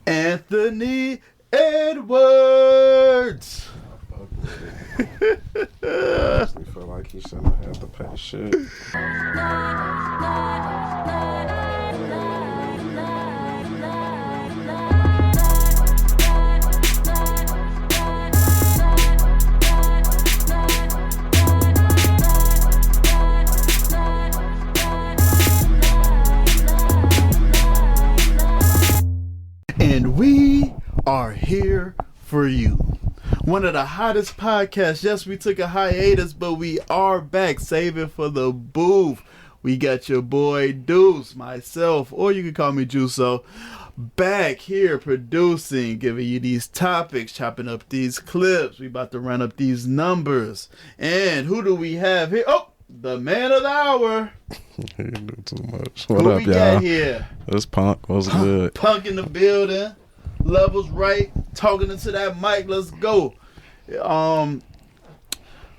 Anthony Edwards. I honestly feel like he shouldn't have to pay shit. And we are here for you. One of the hottest podcasts. Yes, we took a hiatus, but we are back. Saving for the booth. We got your boy Deuce, myself, or you can call me Juiso, back here producing, giving you these topics, chopping up these clips. We about to run up these numbers. And who do we have here? Oh, the man of the hour. He do too much. What who up, we y'all? got here? It's Punk. What's good? Punk in the building. Levels right. Talking into that mic. Let's go.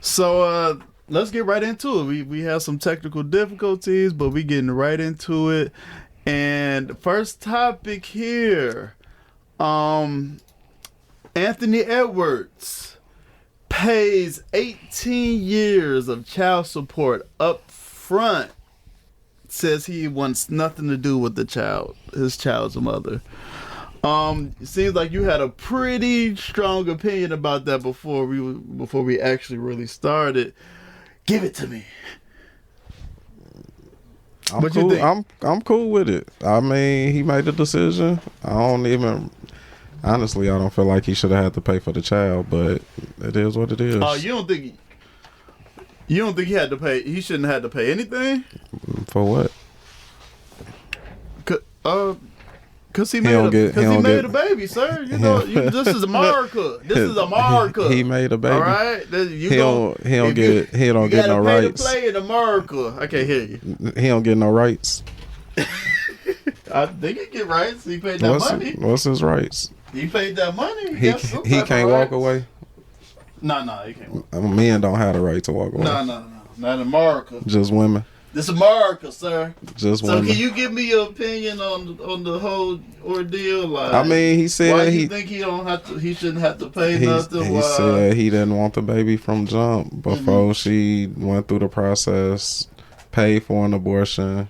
So let's get right into it. We have some technical difficulties, but we getting right into it. And first topic here. Anthony Edwards pays 18 years of child support up front. Says he wants nothing to do with the child, his child's mother. It seems like you had a pretty strong opinion about that before we actually really started. Give it to me. I'm What cool. you think? I'm cool with it. I mean, he made the decision. Honestly, I don't feel like he should have had to pay for the child, but it is what it is. Oh, you don't think he had to pay? He shouldn't have had to pay anything? For what? Cause he made a baby, sir. You know, this is America. This is America. He made a baby. All right, He don't get no rights. To play in America. I can't hear you. He don't get no rights. I think he get rights. He paid that money. What's his rights? He paid that money. He can't walk away. No, he can't. Men don't have the right to walk away. No, not in America. Just women. This is America, sir. Just so women. Can you give me your opinion on the whole ordeal? Like, I mean, he said why you think he shouldn't have to pay nothing? He said he didn't want the baby from jump before she went through the process, paid for an abortion.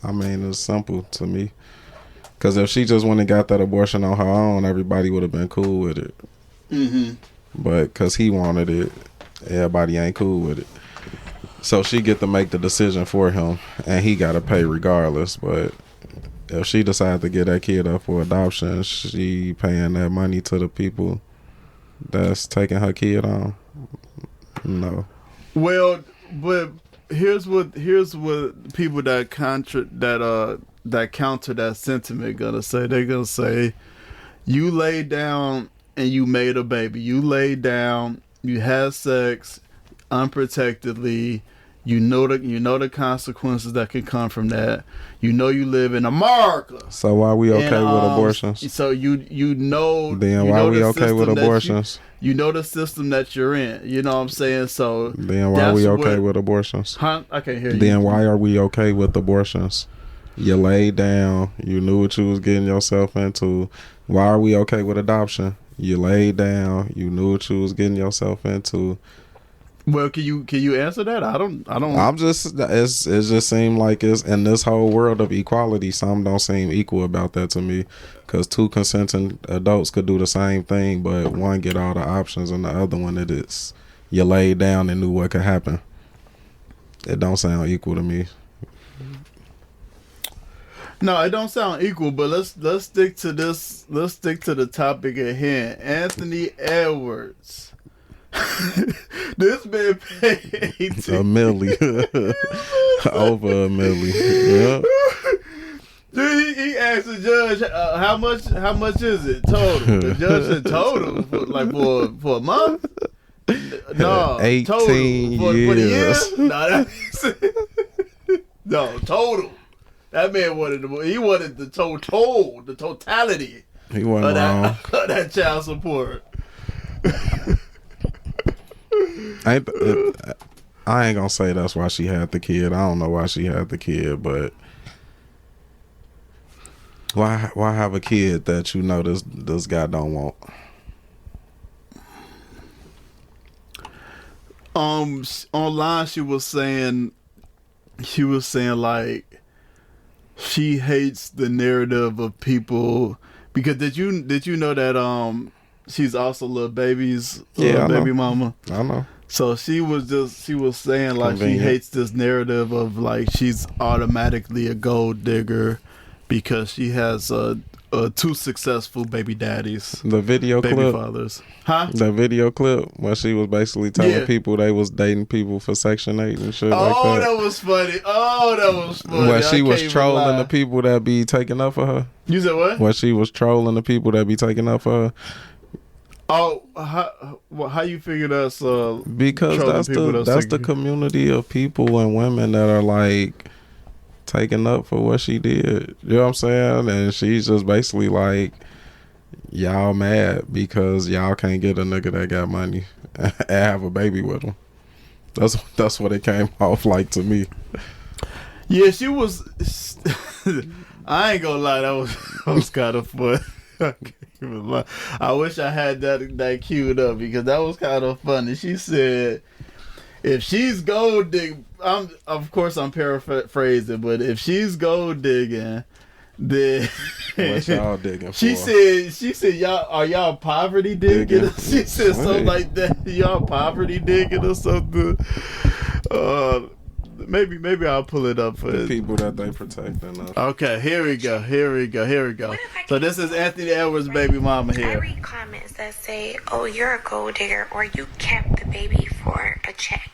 I mean, it's simple to me. Because if she just went and got that abortion on her own, everybody would have been cool with it. Mm-hmm. But because he wanted it, everybody ain't cool with it. So she get to make the decision for him, and he got to pay regardless. But if she decided to get that kid up for adoption, she paying that money to the people that's taking her kid on. No. Well, but here's what people that counter that sentiment gonna say. They're gonna say, you laid down and you made a baby. You laid down, you had sex unprotectedly. You know the consequences that can come from that. You know you live in America. So why we okay with abortions? So you know. Then why we okay with abortions? You know the system that you're in. You know what I'm saying? So then why are we okay with abortions? Huh? I can't hear you. Then why are we okay with abortions? You laid down. You knew what you was getting yourself into. Why are we okay with adoption? You laid down. You knew what you was getting yourself into. Well, can you answer that? I don't. It just seemed like it's in this whole world of equality, some don't seem equal about that to me. Because two consenting adults could do the same thing, but one get all the options and the other one it is you laid down and knew what could happen. It don't sound equal to me. No, it don't sound equal, but let's stick to this. Let's stick to the topic at hand. Anthony Edwards. This man paid $1 million. Over $1 million. Yeah. He asked the judge, how much is it total? The judge said total for a month. No, 18 total years. For the year? No, total. That man wanted the totality. He wasn't wrong. Of that child support. I ain't gonna say that's why she had the kid. I don't know why she had the kid, but Why have a kid that you know this guy don't want? Online she was saying like she hates the narrative of people because did you know that she's also Lil Baby's baby mama? I know. So she was saying like Convenient. she hates this narrative of like she's automatically a gold digger because she has two successful baby daddies, The video baby clip. fathers. Huh? The video clip where she was basically telling Yeah. people they was dating people for Section 8 and shit like Oh, that. that was funny. Where she I was can't even trolling lie. the people that be taking up for her. You said what? Where she was trolling the people that be taking up for her. Oh, how you figure that's Because trolling that's people the taking- community of people and women that are like taking up for what she did. You know what I'm saying? And she's just basically like, y'all mad because y'all can't get a nigga that got money and have a baby with him. That's what it came off like to me. Yeah, she was. I ain't gonna lie, that was kind of fun. I can't even lie. I wish I had that queued up because that was kind of funny. She said, "If she's gold dig, of course I'm paraphrasing, but if she's gold digging, then What y'all digging for? She said, y'all poverty digging? Digging. She said something Hey. like that. Y'all poverty digging or something. Maybe I'll pull it up for The it. people that they protecting us. Okay, here we go. So this is Anthony Edwards' baby mama I here. read comments that say, "Oh, you're a gold digger," or "You kept the baby for a check."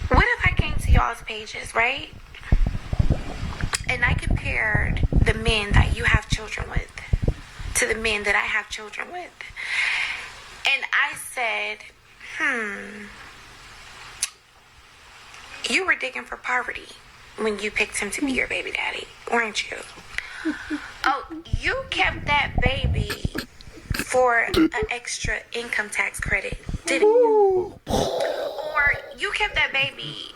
What if I came to y'all's pages, right? And I compared the men that you have children with to the men that I have children with. And I said, you were digging for poverty when you picked him to be your baby daddy, weren't you? Oh, you kept that baby for an extra income tax credit, didn't you? Or you kept that baby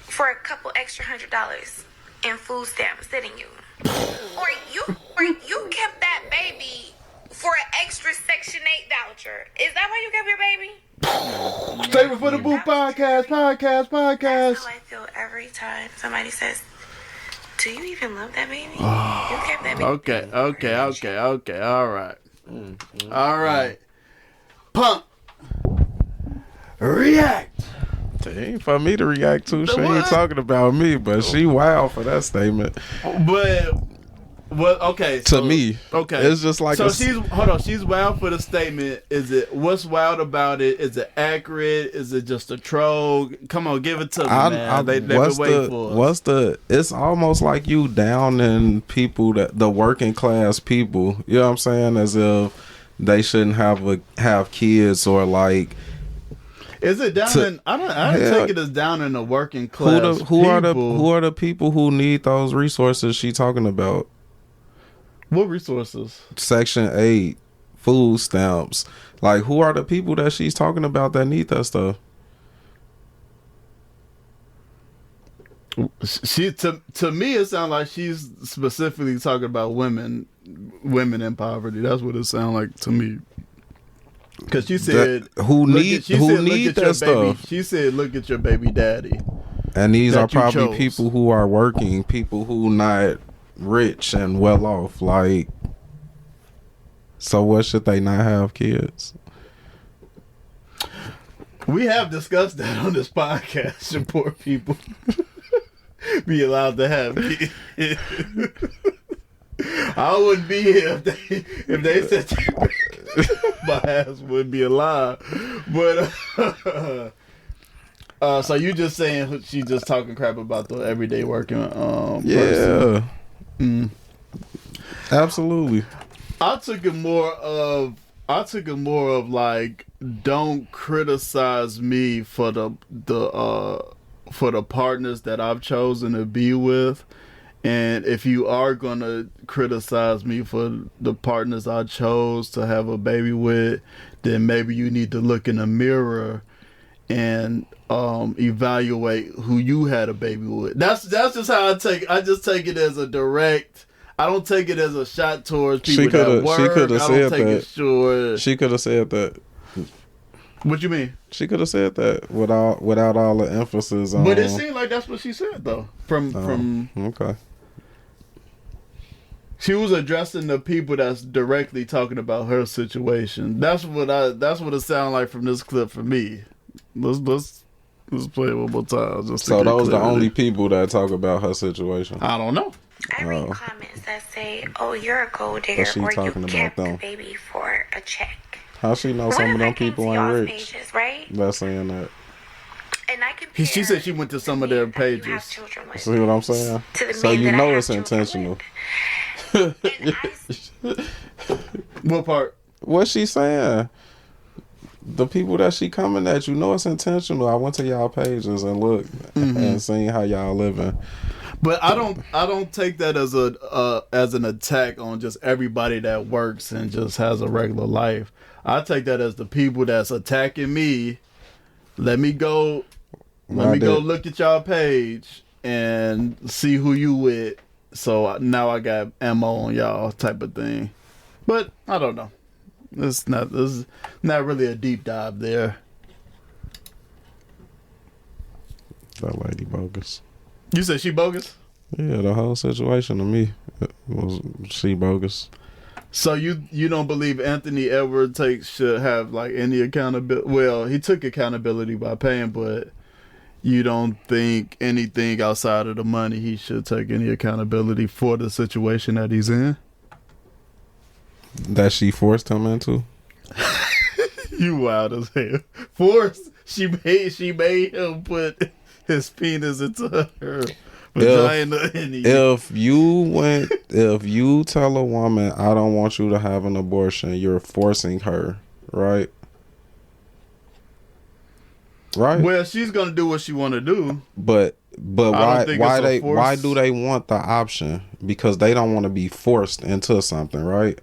for a couple extra $100 in food stamps, didn't you? Or you kept that baby for an extra Section 8 voucher. Is that why you kept your baby? Favorite for the Boo podcast. That's how I feel every time somebody says, "Do you even love that baby? You kept that baby." Okay. All right. Pump. React. It ain't for me to react to. She ain't What? talking about me, but she wild for that statement. But well, okay. To me, okay, it's just like so a- she's wild for the statement. What's wild about it? Is it accurate? Is it just a troll? Come on, give it to me, man. They've been waiting for us. It's almost like you downing people, that the working class people. You know what I'm saying? As if they shouldn't have kids, or like Is it down in? I don't Hell, take it as down in the working class. who are the people who need those resources she talking about? What resources? Section 8, food stamps. Like, who are the people that she's talking about that need that stuff? She to me it sounds like she's specifically talking about women in poverty. That's what it sounds like to me. Because she said Who need that stuff? She said, "Look at your baby daddy." And these that are you probably chose. people who are working, people who not rich and well off. Like, so what, should they not have kids? We have discussed that on this podcast. Should poor people be allowed to have kids? I wouldn't be here if they said my ass would be alive. But so you just saying she's just talking crap about the everyday working person? Yeah, absolutely. I took it more of like, don't criticize me for the partners that I've chosen to be with. And if you are gonna criticize me for the partners I chose to have a baby with, then maybe you need to look in the mirror and evaluate who you had a baby with. That's just how I just take it as a direct. I don't take it as a shot towards She people coulda- that work. she coulda I don't said take that. it sure. She could have said that. What you mean? She could have said that without all the emphasis on. But it seemed like that's what she said though. From okay. she was addressing the people that's directly talking about her situation. That's what it sounded like from this clip for me. Let's play it one more time. Just to So get those the clarity. only people that talk about her situation. I don't know. I read comments that say, "Oh, you're a gold But digger," she or "You talking about kept the them. baby for a check." How she know some of them people ain't rich? Pages, right? By saying that. And I compare She said she went to some of the their men that you have pages. children with See what I'm saying? to the So men you that I know have it's children intentional. with. And What part? What's she saying? The people that she coming at, you know it's intentional. I went to y'all pages and looked and seen how y'all living. But I don't take that as an attack on just everybody that works and just has a regular life. I take that as the people that's attacking me. Let me go look at y'all page and see who you with. So now I got ammo on y'all type of thing. But I don't know. This is not really a deep dive there. That lady bogus. You said she bogus? Yeah, the whole situation to me was she bogus. So you don't believe Anthony Edwards should have like any accountability? Well, he took accountability by paying, but you don't think anything outside of the money he should take any accountability for the situation that he's in? That she forced him into? You wild as hell. Forced. She made him put his penis into her vagina. If you tell a woman, I don't want you to have an abortion, you're forcing her, right? Right. Well, she's gonna do what she want to do. But I don't think it's a force. why do they want the option? Because they don't want to be forced into something, right?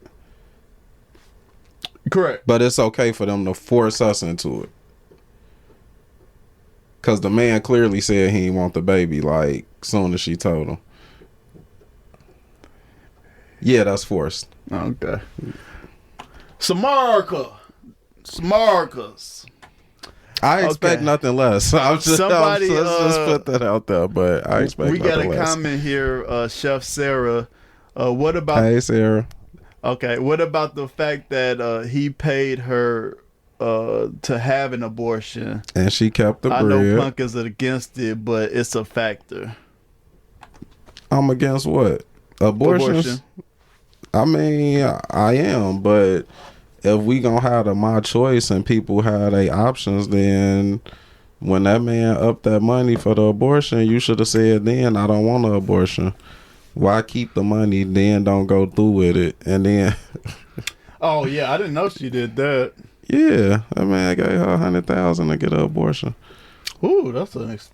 Correct. But it's okay for them to force us into it. Because the man clearly said he didn't want the baby, like, soon as she told him. Yeah, that's forced. Okay. Samarcas. I expect Okay. nothing less. Let's just put that out there, but I expect We nothing got a less. comment here, Chef Sarah. What about Hey, Sarah. Okay, what about the fact that he paid her to have an abortion? And she kept the I bread. know Punk is against it, but it's a factor. I'm against what? Abortions? Abortion. I mean, I am, but if we gonna have my choice and people have their options, then when that man upped that money for the abortion, you should have said then, I don't want an abortion. Why keep the money, then don't go through with it, and then... Oh, yeah, I didn't know she did that. Yeah, that man gave her $100,000 to get an abortion. Ooh, that's it's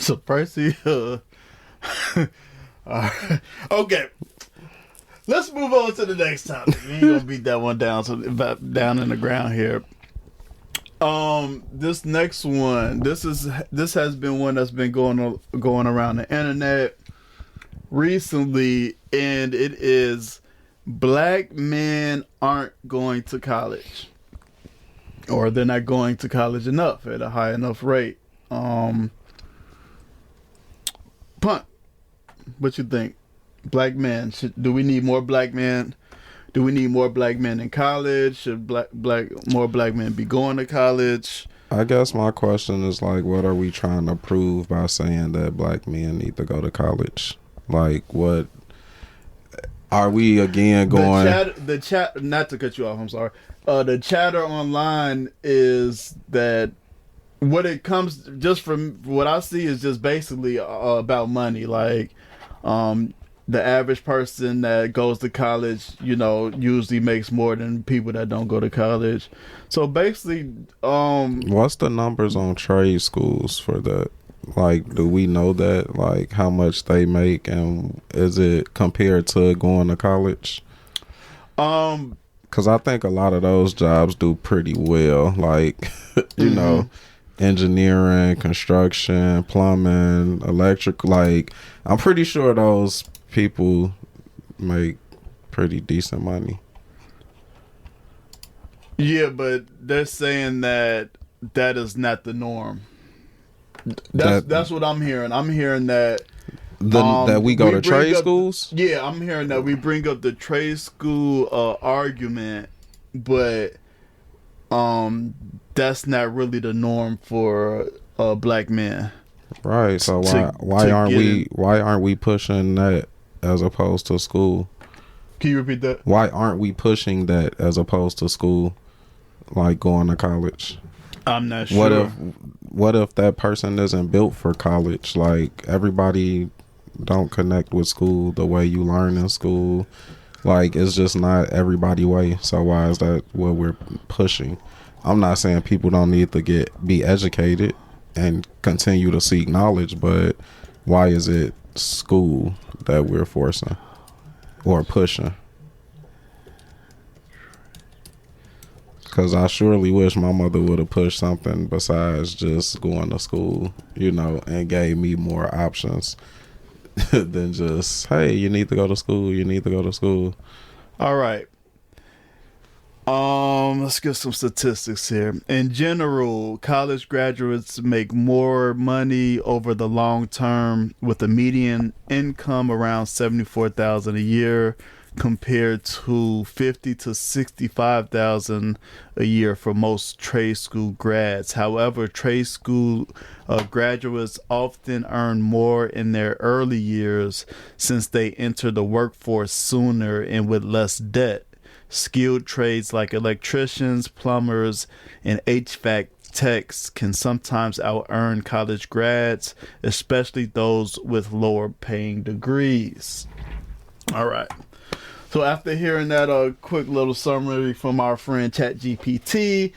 a pricey. Okay, let's move on to the next topic. We ain't gonna beat that one down down in the ground here. This next one, this has been one that's been going around the internet recently, and it is black men aren't going to college, or they're not going to college enough at a high enough rate. Punt, what you think? Black men, do we need more black men? Do we need more black men in college? Should more black men be going to college? I guess my question is like, what are we trying to prove by saying that black men need to go to college? Like, what are we again going? The chat. Not to cut you off. I'm sorry. The chatter online is that what it comes just from what I see is just basically about money. Like, the average person that goes to college, usually makes more than people that don't go to college. So basically, what's the numbers on trade schools for that? Like, do we know that? Like, how much they make, and is it compared to going to college? Because I think a lot of those jobs do pretty well. Like, you know, engineering, construction, plumbing, electric. Like, I'm pretty sure those people make pretty decent money. Yeah, but they're saying that is not the norm. That's what I'm hearing. I'm hearing that that we go to bring trade up- schools. Yeah, I'm hearing that we bring up the trade school argument, but that's not really the norm for black men. Right. So to why get aren't we pushing that as opposed to school? Can you repeat that? Why aren't we pushing that as opposed to school, like going to college? I'm not sure. What if that person isn't built for college? Like, everybody don't connect with school the way you learn in school. Like, it's just not everybody way. So why is that what we're pushing? I'm not saying people don't need to be educated and continue to seek knowledge, but why is it school that we're forcing or pushing? Because I surely wish my mother would have pushed something besides just going to school, and gave me more options than just, hey, you need to go to school, you need to go to school. All right. Let's get some statistics here. In general, college graduates make more money over the long term, with a median income around $74,000 a year, compared to $50,000 to $65,000 a year for most trade school grads. However, trade school graduates often earn more in their early years, since they enter the workforce sooner and with less debt. Skilled trades like electricians, plumbers, and HVAC techs can sometimes out-earn college grads, especially those with lower paying degrees. All right. So after hearing that quick little summary from our friend ChatGPT,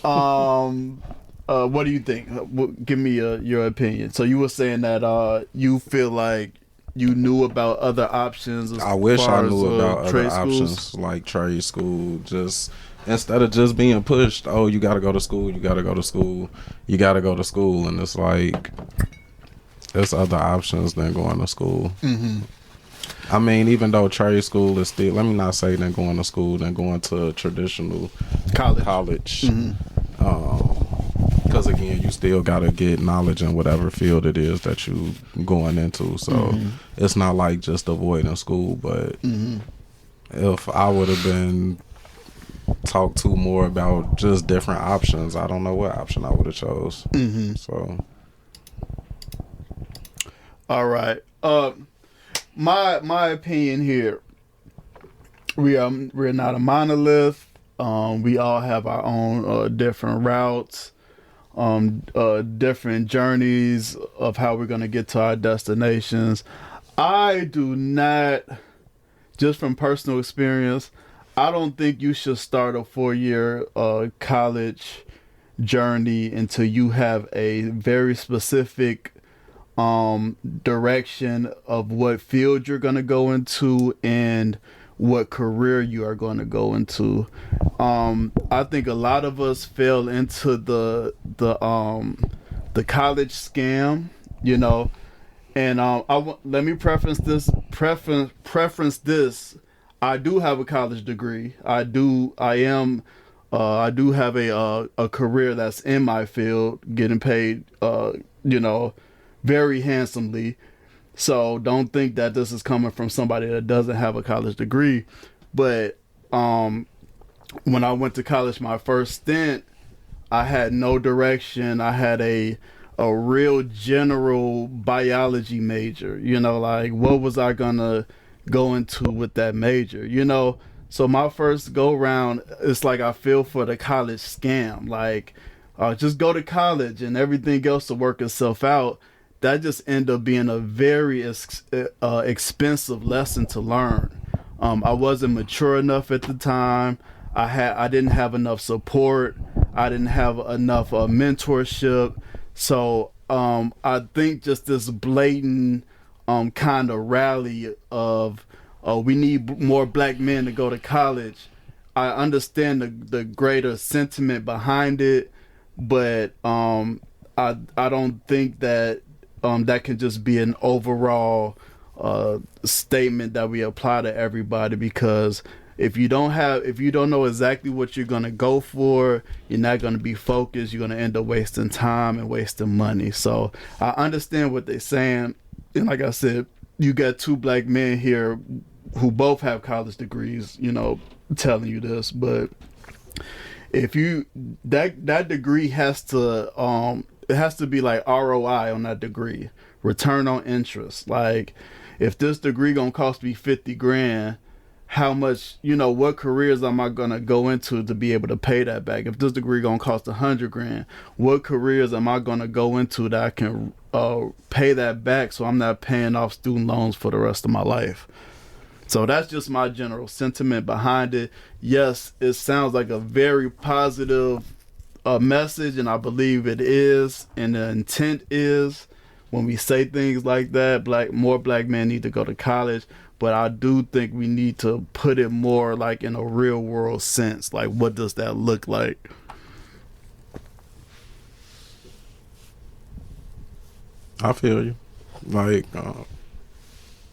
what do you think? Give me your opinion. So you were saying that you feel like you knew about other options. I wish I knew about other options schools, like trade school. Just instead of just being pushed, oh, you got to go to school, you got to go to school, you got to go to school, and it's like there's other options than going to school. Mm-hmm. I mean, even though trade school is still, let me not say than going to school, than going to traditional college. Mm-hmm. Because again, you still got to get knowledge in whatever field it is that you going into. So it's not like just avoiding school. But if I would have been talked to more about just different options, I don't know what option I would have chose. So, all right. My opinion here. We're not a monolith. We all have our own different routes. Different journeys of how we're going to get to our destinations. I do not, just from personal experience, I don't think you should start a 4-year college journey until you have a very specific direction of what field you're going to go into and what career you are going to go into. I think a lot of us fell into the college scam, and let me preference this. I do have a college degree. I do have a career that's in my field, getting paid, very handsomely. So don't think that this is coming from somebody that doesn't have a college degree. But when I went to college, my first stint, I had no direction. I had a real general biology major. Like, what was I gonna go into with that major? So my first go round, it's like I feel for the college scam. Like, just go to college and everything else will work itself out. That just ended up being a very expensive lesson to learn. I wasn't mature enough at the time. I didn't have enough support. I didn't have enough mentorship. So I think just this blatant kind of rally of we need more black men to go to college. I understand the greater sentiment behind it, but I don't think that that can just be an overall statement that we apply to everybody, because if you don't know exactly what you're gonna go for, you're not gonna be focused. You're gonna end up wasting time and wasting money. So I understand what they're saying, and like I said, you got two black men here who both have college degrees, telling you this. But if you that degree has to it has to be like ROI on that degree, return on interest. Like, if this degree gonna cost me 50 grand, how much, what careers am I gonna go into to be able to pay that back? If this degree gonna cost 100 grand, what careers am I gonna go into that I can pay that back, so I'm not paying off student loans for the rest of my life? So that's just my general sentiment behind it. Yes, it sounds like a very positive message, and I believe it is, and the intent is, when we say things like that, more black men need to go to college. But I do think we need to put it more like in a real world sense. Like, what does that look like? I feel you. Like,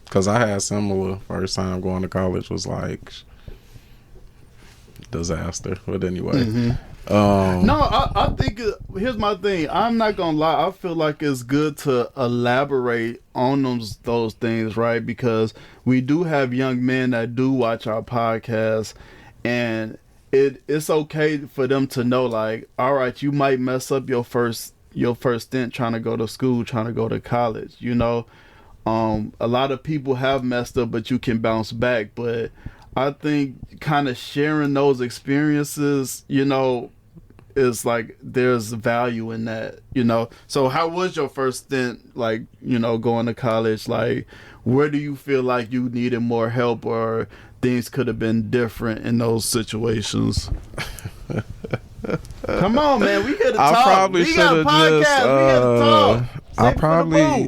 because I had similar. First time going to college was like disaster. But anyway. Mm-hmm. No, I think here's my thing. I'm not gonna lie. I feel like it's good to elaborate on those things, right? Because we do have young men that do watch our podcast, and it's okay for them to know, like, all right, you might mess up your first stint trying to go to school, trying to go to college. A lot of people have messed up, but you can bounce back. But I think kind of sharing those experiences, is like, there's value in that, So how was your first stint, like, going to college? Like, where do you feel like you needed more help, or things could have been different in those situations? Come on, man, we here to talk. Probably we got a podcast. Just, we here to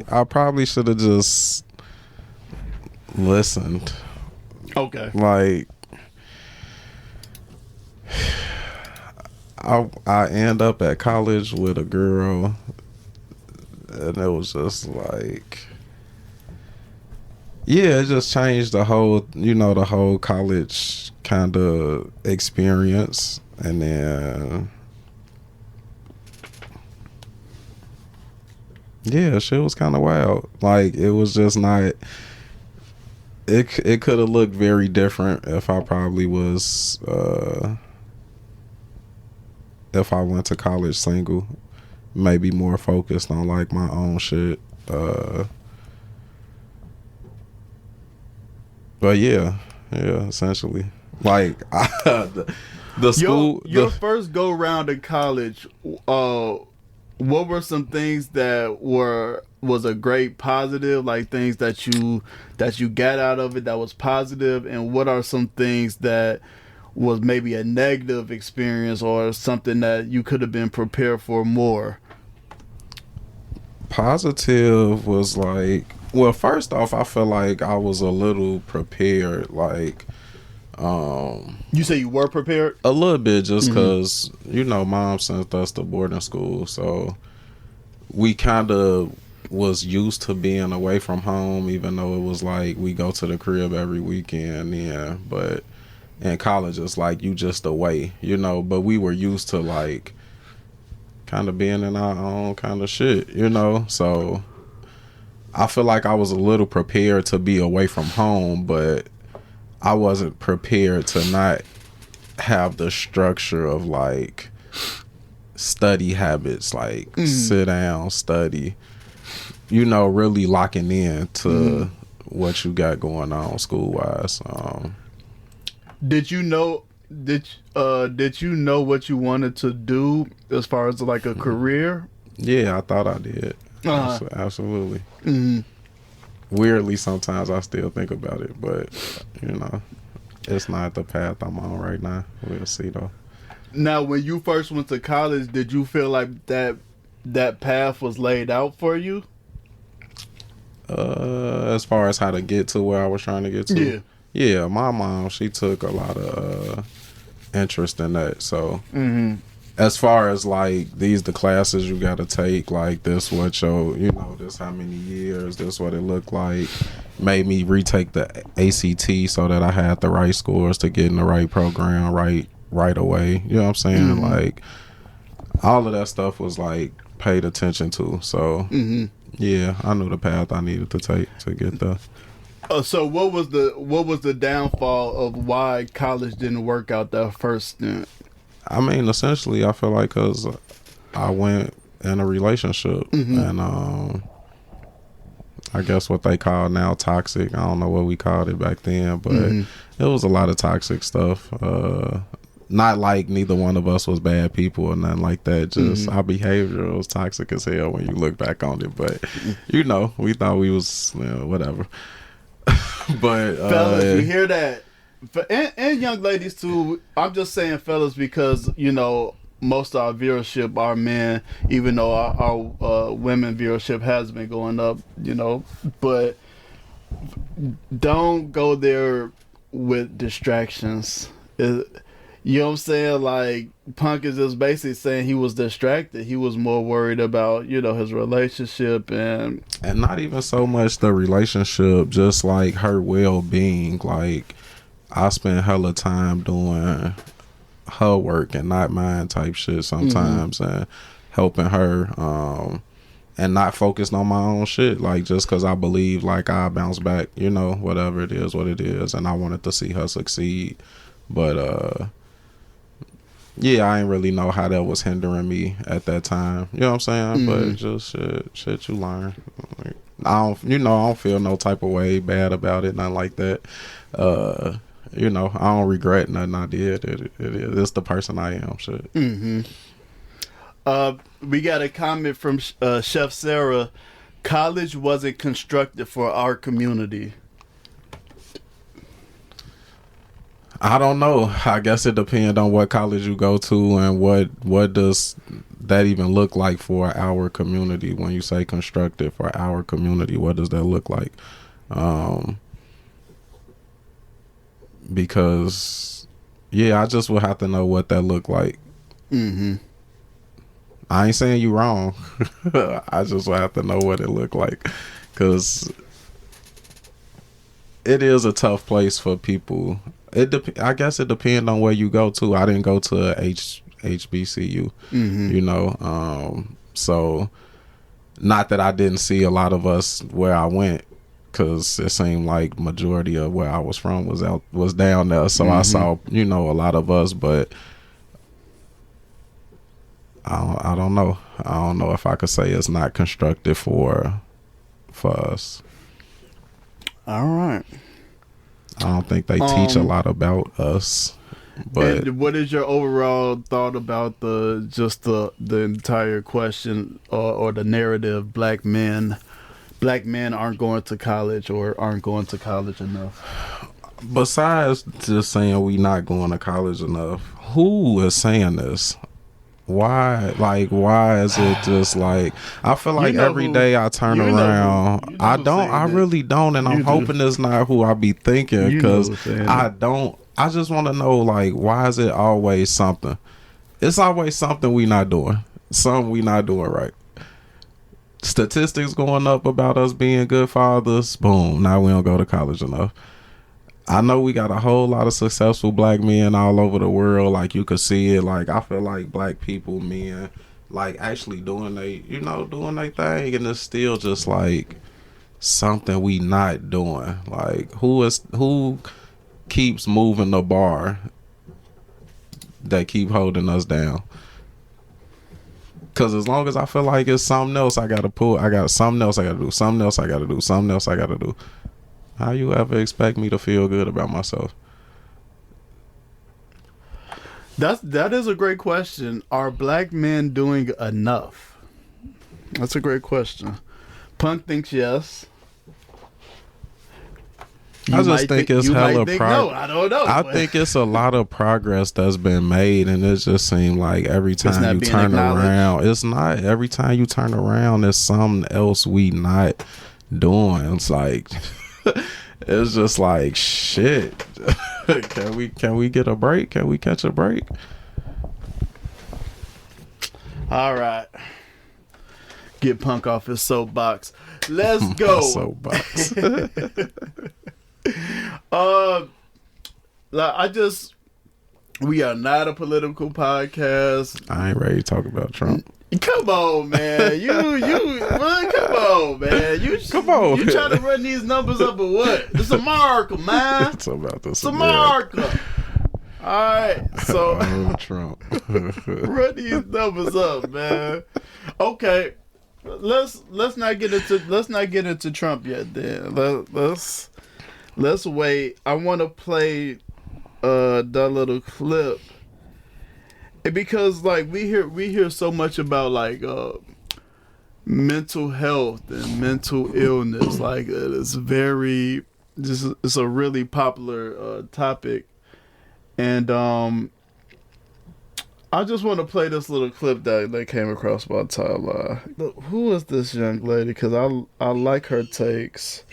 talk. I probably should have just listened. Okay. Like, I end up at college with a girl, and it was just like, yeah, it just changed the whole college kind of experience. And then, yeah, shit was kind of wild. Like, it was just not. It could have looked very different if I probably was. If I went to college single, maybe more focused on like my own shit. But yeah, essentially, like the school. Your first go round in college, what were some things that was a great positive, like things that you got out of it that was positive, and what are some things that was maybe a negative experience, or something that you could have been prepared for more? Positive was like, well, first off, I feel like I was a little prepared. Like, you say you were prepared? A little bit, just because, mom sent us to boarding school, so we kind of was used to being away from home, even though it was like we go to the crib every weekend. Yeah, but in college it's like you just away, but we were used to like kind of being in our own kind of shit, so I feel like I was a little prepared to be away from home, but I wasn't prepared to not have the structure of like study habits, like sit down, study, really locking in to what you got going on school wise. Did you know what you wanted to do as far as like a career? Yeah, I thought I did. Absolutely. Mm-hmm. Weirdly, sometimes I still think about it, but it's not the path I'm on right now. We'll see though. Now, when you first went to college, did you feel like that path was laid out for you? As far as how to get to where I was trying to get to? Yeah, my mom, she took a lot of interest in that. So as far as like the classes you got to take, like this what your, this how many years, this what it looked like, made me retake the ACT so that I had the right scores to get in the right program right away. You know what I'm saying? Like all of that stuff was like paid attention to. So yeah, I knew the path I needed to take to get there. So what was the downfall of why college didn't work out that first stint? I mean, essentially, I feel like because I went in a relationship and I guess what they call now toxic. I don't know what we called it back then, but it was a lot of toxic stuff. Not like neither one of us was bad people or nothing like that. Just our behavior was toxic as hell when you look back on it. But you know, we thought we was whatever. But fellas, you hear that? And young ladies too. I'm just saying, fellas, because you know most of our viewership are men, even though our women viewership has been going up. You know, but don't go there with distractions. You know what I'm saying? Like, Punk is just basically saying he was distracted. He was more worried about, you know, his relationship and not even so much the relationship, just like her well-being. Like, I spent hella time doing her work and not mine type shit sometimes and helping her and not focused on my own shit. Like, just because I believe, like, I'll bounce back, you know, whatever it is, what it is. And I wanted to see her succeed. But, yeah, I didn't really know how that was hindering me at that time. You know what I'm saying? But just shit you learn. Like, I don't feel no type of way bad about it, nothing like that. You know, I don't regret nothing I did. It's the person I am. Shit. We got a comment from Chef Sarah. College wasn't constructed for our community. I don't know. I guess it depends on what college you go to and what does that even look like for our community. When you say constructed for our community, what does that look like? Because yeah, I just would have to know what that looked like. I ain't saying you wrong. I just would have to know what it looked like, because it is a tough place for people. I guess it depends on where you go to. I didn't go to HBCU, you know. So, not that I didn't see a lot of us where I went, because it seemed like majority of where I was from was down there. So I saw, you know, a lot of us, but I don't know. I don't know if I could say it's not constructive for us. All right. I don't think they teach a lot about us. But and what is your overall thought about the entire question or the narrative? Black men aren't going to college or aren't going to college enough. Besides just saying we not going to college enough, who is saying this? Why? Like, why is it just like, I feel like every day I turn around, I really don't, and I'm hoping it's not who I be thinking, because I just want to know, like, why is it always something? It's always something we not doing. Something we not doing right. Statistics going up about us being good fathers. Boom. Now we don't go to college enough. I know we got a whole lot of successful black men all over the world. Like, you could see it. Like, I feel like black people, men, like, actually doing their thing, and it's still just like something we not doing. Like, who keeps moving the bar that keep holding us down? Because as long as I feel like it's something else I gotta pull, I got something else I gotta do, something else I gotta do, something else I gotta do. How you ever expect me to feel good about myself? That is a great question. Are black men doing enough? That's a great question. Punk thinks yes. I just think it's hella progress. No, I don't know. I think it's a lot of progress that's been made, and it just seems like every time you turn around, it's not. Every time you turn around, there's something else we not doing. It's like, it's just like, shit. Can we get a break? Can we catch a break? All right. get Punk off his soapbox. Let's go. Soapbox. We are not a political podcast. I ain't ready to talk about Trump. Come on, man. Man, come on, man. Come on. You trying to run these numbers up or what? It's America, man. It's about this. It's America. All right, so Trump. run these numbers up, man. Okay, let's not get into Trump yet. Then let's wait. I want to play that little clip. Because like we hear so much about like mental health and mental illness, like it's a really popular topic, and I just want to play this little clip that came across my timeline. Look, who is this young lady? Because I like her takes.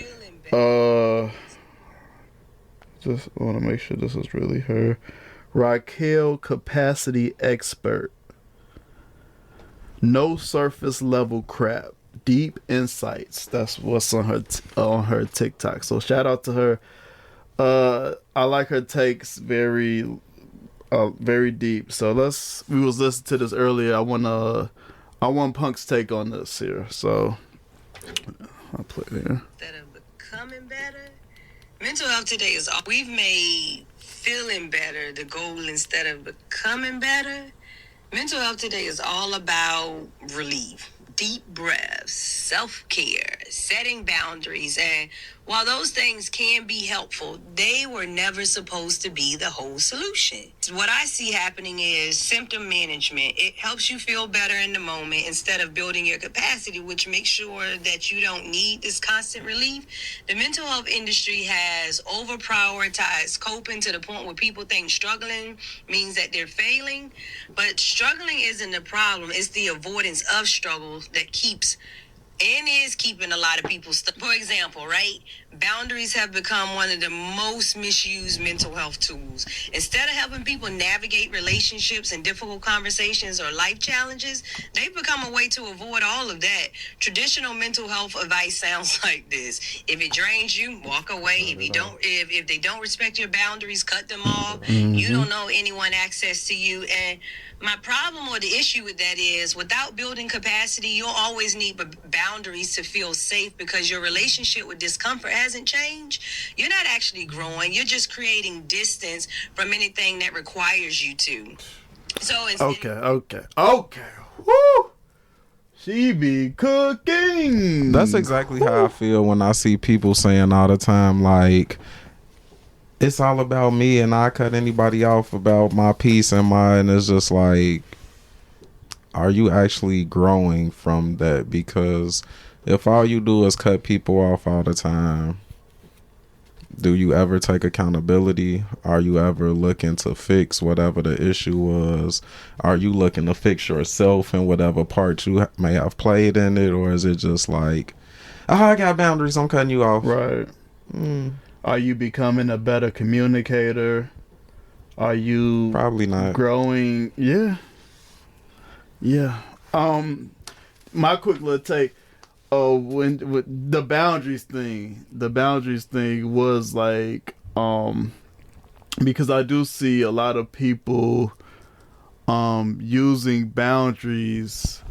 Just want to make sure this is really her. Raquel, capacity expert. No surface level crap. Deep insights. That's what's on her TikTok. So shout out to her. I like her takes, very deep. So we was listening to this earlier. I want Punk's take on this here. So I'll play it here. Instead of becoming better, mental health today is all we've made. Feeling better, the goal instead of becoming better. Mental health today is all about relief, deep breaths, self-care, setting boundaries. And while those things can be helpful, they were never supposed to be the whole solution. What I see happening is symptom management. It helps you feel better in the moment instead of building your capacity, which makes sure that you don't need this constant relief. The mental health industry has over-prioritized coping to the point where people think struggling means that they're failing. But struggling isn't the problem. It's the avoidance of struggle that is keeping a lot of people stuck. For example, right? Boundaries have become one of the most misused mental health tools. Instead of helping people navigate relationships and difficult conversations or life challenges, they've become a way to avoid all of that. Traditional mental health advice sounds like this. If it drains you, walk away. If they don't respect your boundaries, cut them off. Mm-hmm. You don't know anyone access to you. And my problem or the issue with that is without building capacity, you'll always need boundaries to feel safe because your relationship with discomfort hasn't changed. You're not actually growing. You're just creating distance from anything that requires you to. So Okay. Woo! She be cooking. That's exactly how I feel when I see people saying all the time, like, it's all about me and I cut anybody off about my peace and it's just like, are you actually growing from that? Because if all you do is cut people off all the time, do you ever take accountability? Are you ever looking to fix whatever the issue was? Are you looking to fix yourself and whatever part you may have played in it? Or is it just like, oh, I got boundaries, I'm cutting you off? Right. Are you becoming a better communicator? Are you probably not growing? Yeah. My quick little take. When the boundaries thing was like, because I do see a lot of people using boundaries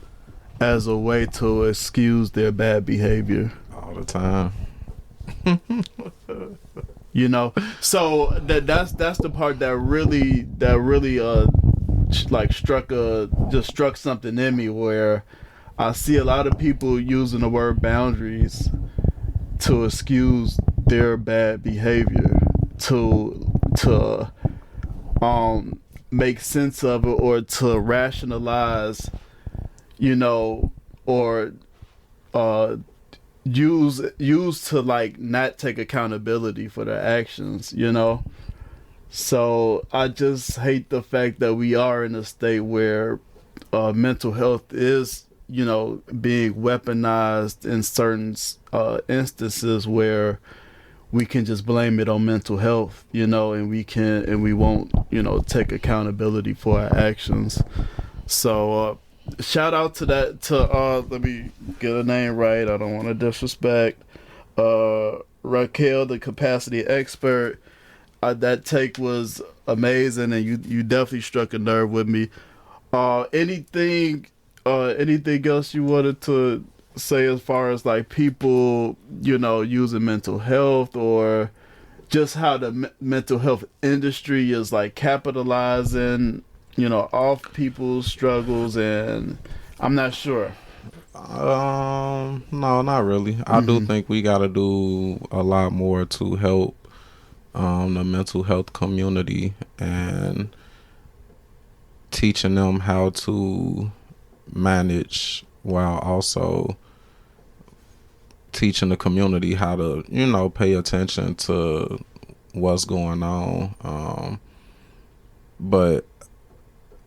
as a way to excuse their bad behavior all the time. You know, so that's the part that really like struck something in me, where I see a lot of people using the word boundaries to excuse their bad behavior, to make sense of it, or to rationalize, you know, or use to like not take accountability for their actions, you know. So I just hate the fact that we are in a state where mental health is, you know, being weaponized in certain instances where we can just blame it on mental health, you know, and we won't, you know, take accountability for our actions. So shout out to let me get a name right. I don't want to disrespect. Raquel, the capacity expert. That take was amazing, and you definitely struck a nerve with me. Anything else you wanted to say as far as like people, using mental health, or just how the mental health industry is like capitalizing, off people's struggles? And I'm not sure. No, not really. I do think we got to do a lot more to help the mental health community, and teaching them how to manage, while also teaching the community how to, pay attention to what's going on. But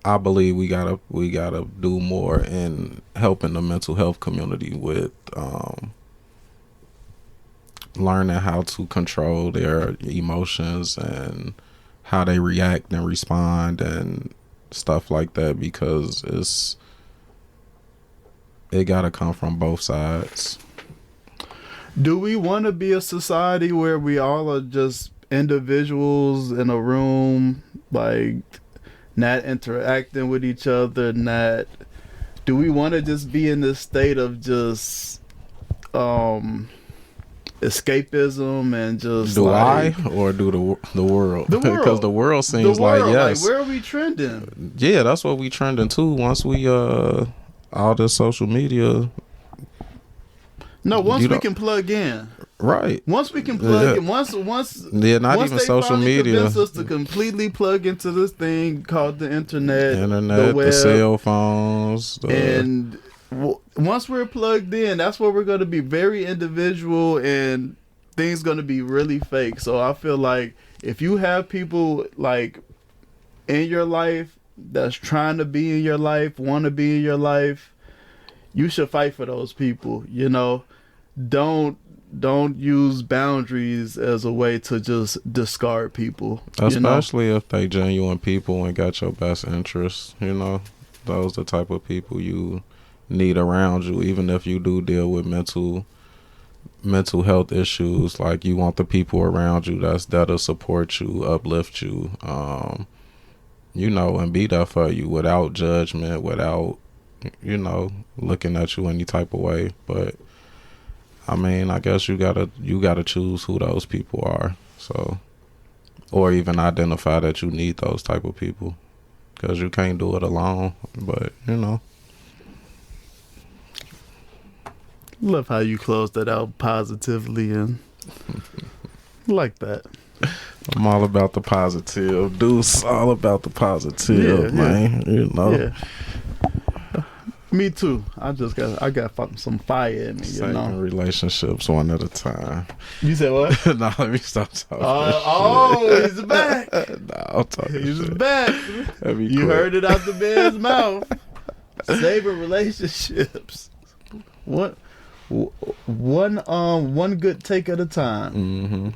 I believe we gotta do more in helping the mental health community with learning how to control their emotions and how they react and respond and stuff like that, because it gotta come from both sides. Do we want to be a society where we all are just individuals in a room, like not interacting with each other? Do we want to just be in this state of just escapism and just do like, I or do the world? The world. Because the world seems like yes. Like, where are we trending? Yeah, that's what we trending to. Once we all this social media. No, once we can plug in. Right. Once we can plug in, once not even social media. Convince us to completely plug into this thing called the internet, the web, the cell phones, and once we're plugged in, that's where we're going to be very individual, and things going to be really fake. So I feel like if you have people like in your life that's trying to be in your life, want to be in your life, you should fight for those people. Don't use boundaries as a way to just discard people. Especially if they genuine people and got your best interests. Those the type of people you need around you. Even if you do deal with mental health issues, like you want the people around you that'll support you, uplift you, and be there for you without judgment, without looking at you any type of way. But I mean, I guess you gotta choose who those people are. So, or even identify that you need those type of people, because you can't do it alone. But love how you closed that out positively and like that. I'm all about the positive. Deuce, all about the positive, man. Yeah. Me too. I got some fire in me. Saving relationships one at a time. You said what? No, let me stop talking. He's back. No, I'm talking. He's shit. back. You quick. heard it out the man's mouth. Saving relationships. One good take at a time.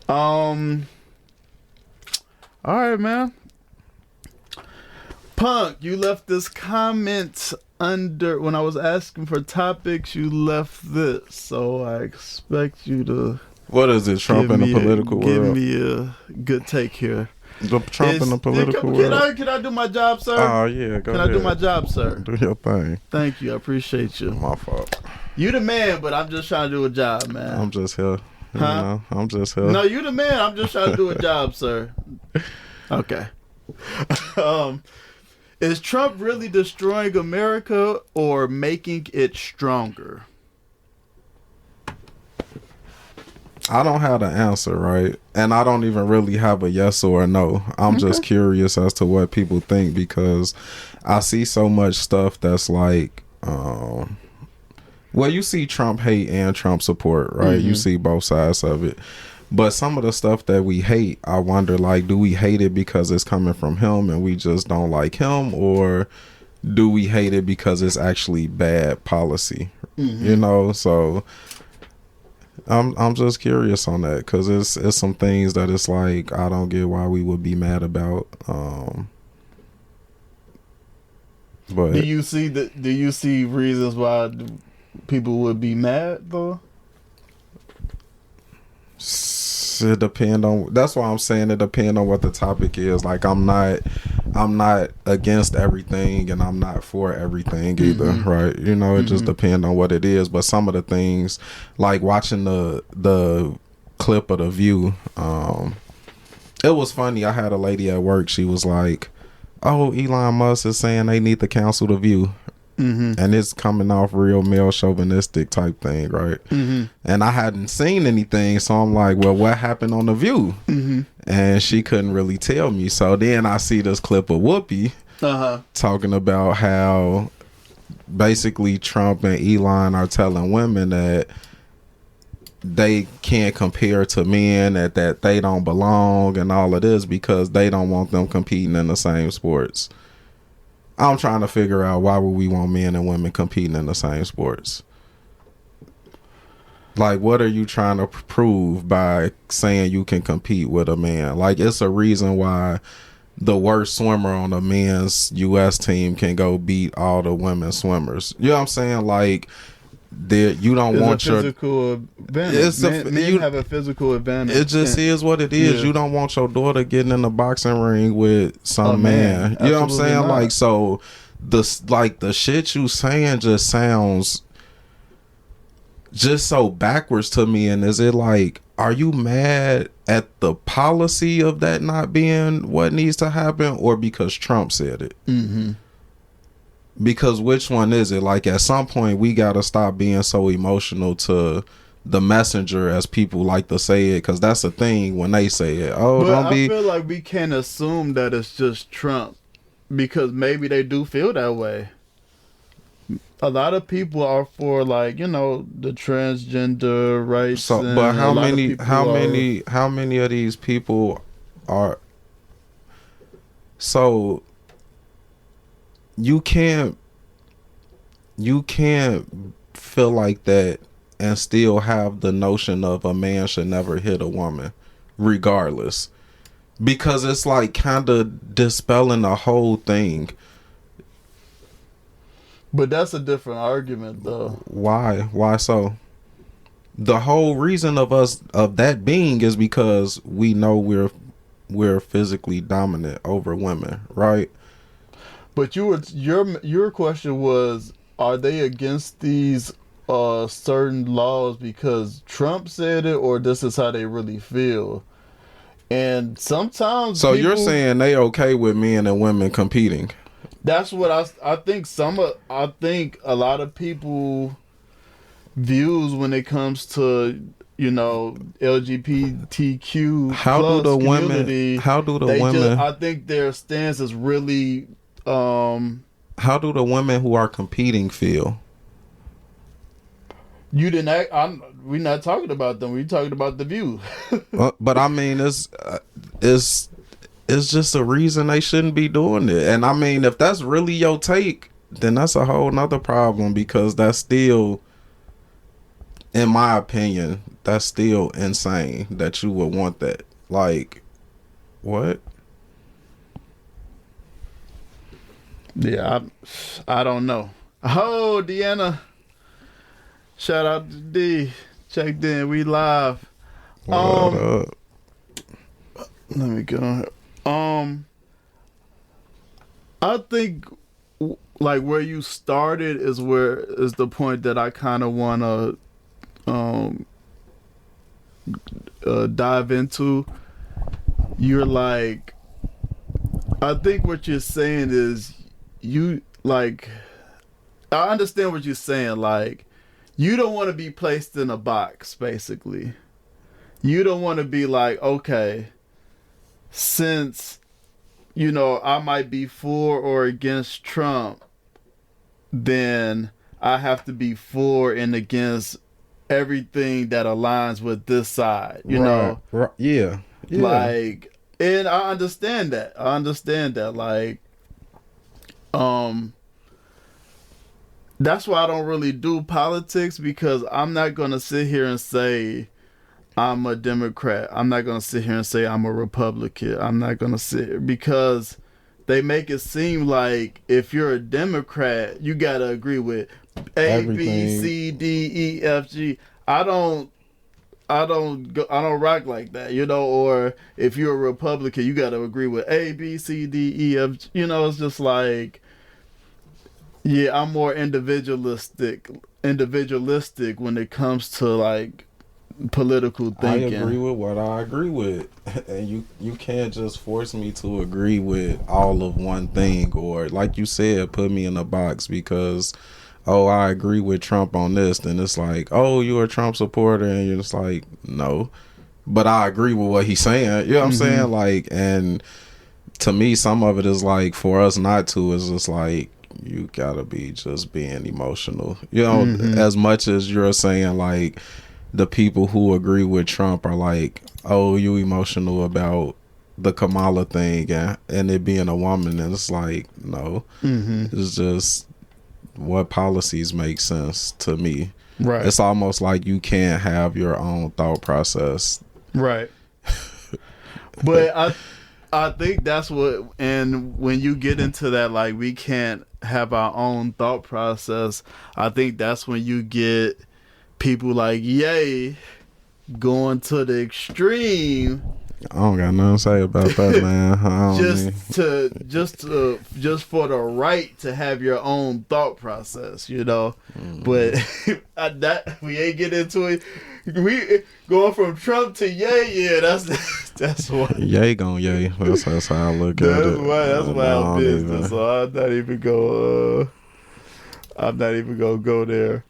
Mm-hmm. All right, man. Punk, you left this comment under when I was asking for topics. You left this, so I expect you to. What is it? Trump in the political world. Give me a good take here. Trump in the political world. Can I do my job, sir? Oh yeah, go ahead. Can I do my job, sir? Do your thing. Thank you. I appreciate you. My fault. You the man, but I'm just trying to do a job, man. I'm just here. I'm just here. No, you the man. I'm just trying to do a job, sir. Okay. Is Trump really destroying America or making it stronger? I don't have the answer, right? And I don't even really have a yes or a no. I'm just curious as to what people think, because I see so much stuff that's like, well, you see Trump hate and Trump support, right? You see both sides of it. But some of the stuff that we hate, I wonder, like, do we hate it because it's coming from him and we just don't like him? Or do we hate it because it's actually bad policy? So I'm just curious on that, because it's some things that it's like I don't get why we would be mad about. But Do you see reasons why people would be mad though? it depend on. That's why I'm saying it depend on what the topic is. Like I'm not against everything, and I'm not for everything either. Right? You know, it just depends on what it is. But some of the things, like watching the clip of The View, it was funny. I had a lady at work. She was like, "Oh, Elon Musk is saying they need to cancel The View." And it's coming off real male chauvinistic type thing, right? And I hadn't seen anything, so I'm like, well, what happened on The View? And she couldn't really tell me. So then I see this clip of Whoopi talking about how basically Trump and Elon are telling women that they can't compare to men, that they don't belong and all of this because they don't want them competing in the same sports. I'm trying to figure out why would we want men and women competing in the same sports? Like, what are you trying to prove by saying you can compete with a man? Like, it's a reason why the worst swimmer on the men's U.S. team can go beat all the women swimmers. You know what I'm saying? Like, you don't want your physical advantage. Men have a physical advantage. It just is what it is. You don't want your daughter getting in a boxing ring with some man. You know what I'm saying? Not. Like, so the shit you saying just sounds just so backwards to me. And is it like, are you mad at the policy of that not being what needs to happen, or because Trump said it? Because which one is it? Like, at some point we gotta stop being so emotional to the messenger, as people like to say it, because that's the thing when they say it. I feel like we can't assume that it's just Trump, because maybe they do feel that way. A lot of people are for, like, you know, the transgender rights. So, but how many of these people are? So you can't feel like that and still have the notion of a man should never hit a woman regardless, because it's like kind of dispelling the whole thing. But that's a different argument though. Why so? The whole reason of that being is because we know we're physically dominant over women, right? But your question was, are they against these certain laws because Trump said it, or this is how they really feel? And sometimes you're saying they okay with men and women competing? That's what I think. I think a lot of people views when it comes to, you know, LGBTQ I think their stance is really. How do the women who are competing feel? You didn't act. We're not talking about them. We're talking about The View. But I mean, it's just a reason they shouldn't be doing it. And I mean, if that's really your take, then that's a whole nother problem, because that's still, in my opinion, that's still insane that you would want that. Like, what? Yeah, I don't know. Oh, Deanna. Shout out to D. Checked in. We live. What up? Let me go. I think like where you started is the point that I kind of want to dive into. You're like, I think what you're saying is, you like, I understand what you're saying. Like, you don't want to be placed in a box, basically. You don't want to be like, okay, since, you know, I might be for or against Trump, then I have to be for and against everything that aligns with this side, you know? Right. Yeah. Like, and I understand that. Like, that's why I don't really do politics, because I'm not gonna sit here and say I'm a Democrat. I'm not gonna sit here and say I'm a Republican. I'm not gonna sit, because they make it seem like if you're a Democrat, you gotta agree with A, B, Everything. C, D, E, F, G. I don't rock like that, you know. Or if you're a Republican, you got to agree with A, B, C, D, E, F. You know, it's just like, yeah, I'm more individualistic when it comes to like political thinking. I agree with what I agree with, and you can't just force me to agree with all of one thing, or like you said, put me in a box because, oh, I agree with Trump on this, then it's like, oh, you're a Trump supporter, and you're just like, no, but I agree with what he's saying. You know what I'm saying? Like, and to me, some of it is like, for us not to, is just like, you gotta be just being emotional. You know, as much as you're saying like the people who agree with Trump are like, oh, you emotional about the Kamala thing and it being a woman, and it's like, no, it's just what policies make sense to me. Right. It's almost like you can't have your own thought process. Right. But I think that's what, and when you get into that, like, we can't have our own thought process, I think that's when you get people like Ye going to the extreme. I don't got nothing to say about that, man. Just for the right to have your own thought process, you know. But that we ain't get into it. We going from Trump to Ye, yeah, that's what. Ye gon' Ye. That's how I look at it. That's wild business. So I'm not even gonna go there.